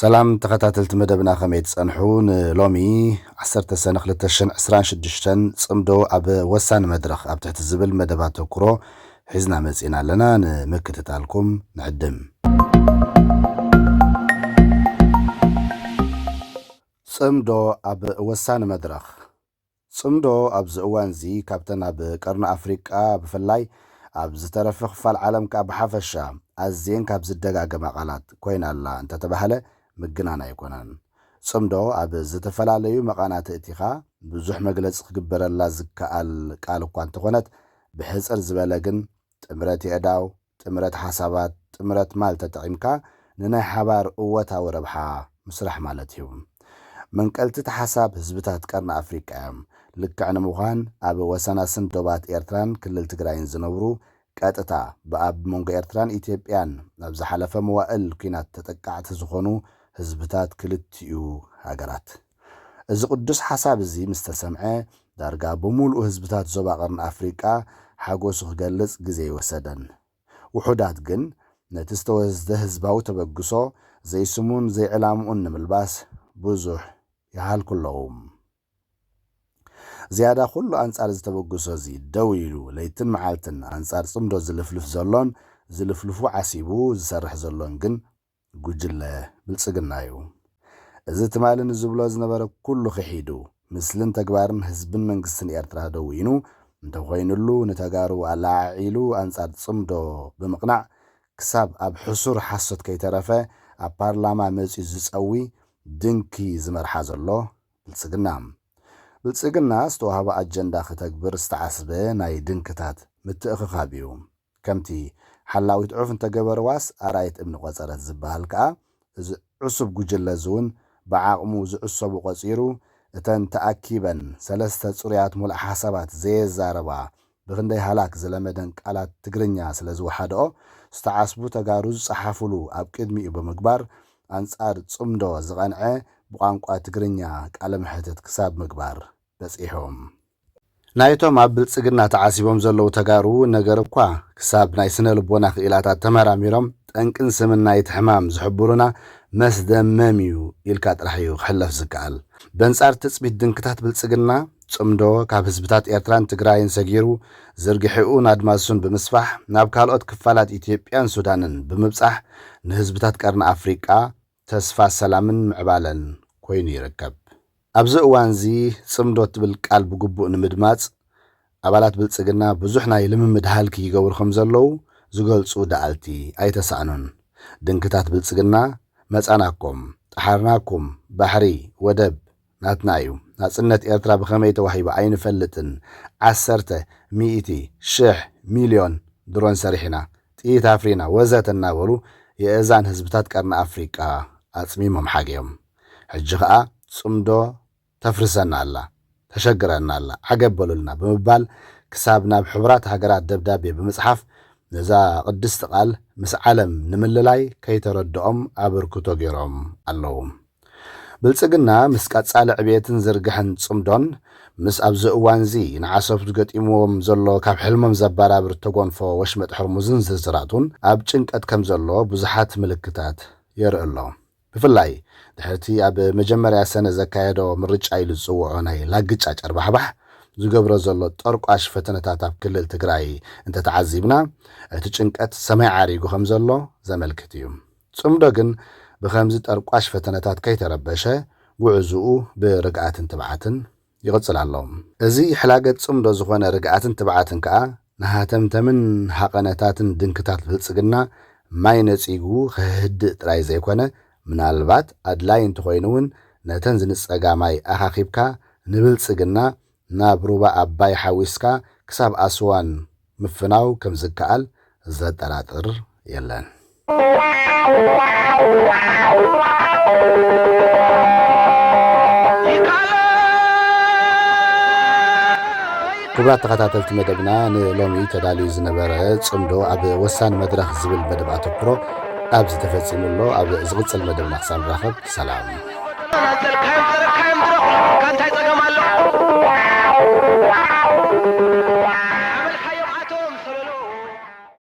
سلام تخاتلت مدبنا خميت صنحون لومي 10 سنة 2026 صمدو اب وسان مدرخ اب تحت الزبل مدبات كرو حزنا مزينا لنا نمكتتالكم نعدم صمدو اب وسان مدرخ صمدو اب زوان زي كابتن اب قرن افريقيا بفلاي اب زترفخ فالعالم كاب حفشا ازين كاب زدغاغ مقالات كوين الله انت تبهله مجنانا يكونان صمدو اب زتفلاليو مقانات اتيخا بزح مجلص خبرلا زكال قال اكو انت كونت بحصر زبلغن تمرت يداو تمرت حسابات تمرت مال تطعيمكا نناي حبار قوتا وربحا مسرح مالتيوم من قلت حساب حزبتات قرن افريقيا لكعنا مخان اب وسنا سندوبات ايرتران كلل تግራይን ዝነብሩ ቀጥታ በአብ ሞንጎ ኤርትራን ኢትዮጵያን አብዛ ሐለፈ መዋእል ኩናት ተጠቃዕት ዝኾኑ ህዝብታት ክልትዩ ሀገራት እዚ ቅዱስ ሐሳብ እዚ ምስተሰምዐ ዳርጋ በሙሉ ህዝብታት ዞባ ቀርን አፍሪቃ ሓጎሱ ክገልጽ ግዜ ይወሰደን ውሑዳት ግን ነቲ ዝተወዝደ ህዝባዊ ተበግሶ ዘይስሙን ዘይዕላሙን ንምልባስ ብዙሕ ያህል ኩለውም زيادة كل أنصار زتبقسو زي دويلو ليتن معالتن أنصار صمدو زلفلف زلون زلفلفو عسيبو زسرح زلون جن قجلة بلسقنايو إذا تمالن الزبلو زنبرا كله خحيدو مثلن تقبارن حزبن منقسن إيرترا دوينو انتو خوينلو نتقارو على عيلو أنصار صمدو بمقنع كساب أب حصور حصوت كي ترفا أب بارلاما مزي زسقوي دنكي زمرحا زلو بلسقنام بلصقنا استوهب أجندا ختكبر استعصبه ناي دنكتات متأخخابيو كمتي حلاويت عرف انت قبر واس أرايت ابن قصرة زبالكا عصب قجل زون بعاقمو زعصب قصيرو اتن تأكيبا سلسة صريات ملع حسابات زي الزاربا بغندي هلاك زلمدن قالات تقرنيا سلزو حدو استعصبو تقاروز صحافلو أبكد مئو بمقبار أنصار تصمدو زغانعه بقانقوا تقرنيا قالم حتت كساب مقبار بصيحهم نايتوم አብልጽግና ተዓሲቦም ዘለው ተጋሩ ነገር እኳ ክሳብ ናይ ስነ ልቦና ክኢላታት ተመራሚሮም ጠንቅን ስምና ይትሕማም ዝሕብሩና መስደመሚዩ ኢልካ ጥራሕዩ ክሕለፍ ዝከኣል በንጻር ትጽቢት ድንክታት ብልጽግና ጽምዶ ካብ ህዝብታት ኤርትራን ትግራይን ሰጊሩ ዝርግሕኡን አድማሱን ብምስፋሕ ናብ ካልኦት ክፋላት ኢትዮጵያን ሱዳንን ብምብጻሕ ንህዝብታት ቀርኒ አፍሪቃ ተስፋ ሰላምን ምዕባለን ኮይኑ ይርከብ ኣብዚ እዋን እዚ ጽምዶ ትብል ቃል ብግቡእ ንምድማጽ ኣባላት ብልጽግና ብዙሕ ናይ ልምምድ ሃልኪ ይገብሩ ከም ዘለው ዝገልጹ ዳኣልቲ ኣይተሳእኑን ድንክታት ብልጽግና መጻናኩም ጠሓርናኩም ባሕሪ ወደብ ናትና እዩ ናጽነት ኤርትራ ብኸመይ ተዋሂቡ ኣይንፈልጥን 10 100 ሽሕ ሚልዮን ድሮን ሰሪሕና ጥይት አፍሪና ወዘተ እናበሉ የእዛን ህዝብታት ቀርኒ አፍሪቃ አጽሚሞም ሓገዮም ሕጂ ኸኣ ጽምዶ ተፍርሰና አላ ተሸግረና አላ ዓገበሉልና ብምባል ክሳብ ናብ ሕቡራት ሃገራት ደብዳቤ ብምጽሓፍ ነዛ ቅድስቲ ቃል ምስ ዓለም ንምልላይ ከይተረድኦም ኣበርክቶ ገይሮም ኣለዉ ብልጽግና ምስ ቀጻሊ ዕብየትን ዝርግሕን ጽምዶን ምስ ኣብዚ እዋን እዚ ንዓሰብቱ ገጢሞም ዘሎ ካብ ሕልሞም ዘባራብር ተጎንፎ ወሽመጥ ሕርሙዝን ዝዝራቱን ኣብ ጭንቀት ከም ዘሎ ብዙሓት ምልክታት የርኢ ኣሎ ብፍላይ ድሕርቲ ኣብ መጀመርያ ሰነ ዘካየዶ ምርጫ ኢሉ ዝጽውዖ ናይ ላግጫ ጨርባሕባሕ ዝገብሮ ዘሎ ጠርቋሽ ፈተነታት ኣብ ክልል ትግራይ እንተተዓዚብና እቲ ጭንቀት ሰማይ ዓሪጉ ከም ዘሎ ዘመልክት እዩ ጽምዶ ግን ብኸምዚ ጠርቋሽ ፈተነታት ከይተረበሸ ጉዕዝኡ ብርግኣትን ትብዓትን ይቕጽል ኣሎ እዚ ሕላገት ጽምዶ ዝኾነ ርግኣትን ትብዓትን ከዓ ንሃተምተምን ሃቐነታትን ድንክታት ብልጽግና ማይ ነጺጉ ክህድእ ጥራይ ዘይኮነ ምናልባት ኣድላይ እንትኾይኑውን ነተን ዝንጸጋ ማይ ኣኻኺብካ ንብልጽግና ናብ ሩባ ኣባይ ሓዊስካ ክሳብ ኣስዋን ምፍናው ከም ዝከኣል ዘጠራጥር የለን ክቡራት ተኸታተልቲ መደብና ንሎሚ ተዳልዩ ዝነበረ ጽምዶ ኣብ ወሳኒ መድረኽ ዝብል መደብ ኣተኩሮ ኣብ ዝተፈጺሙሎ ኣብ ዝቕጽል መደብና ክሳብ ንራኸብ ሰላም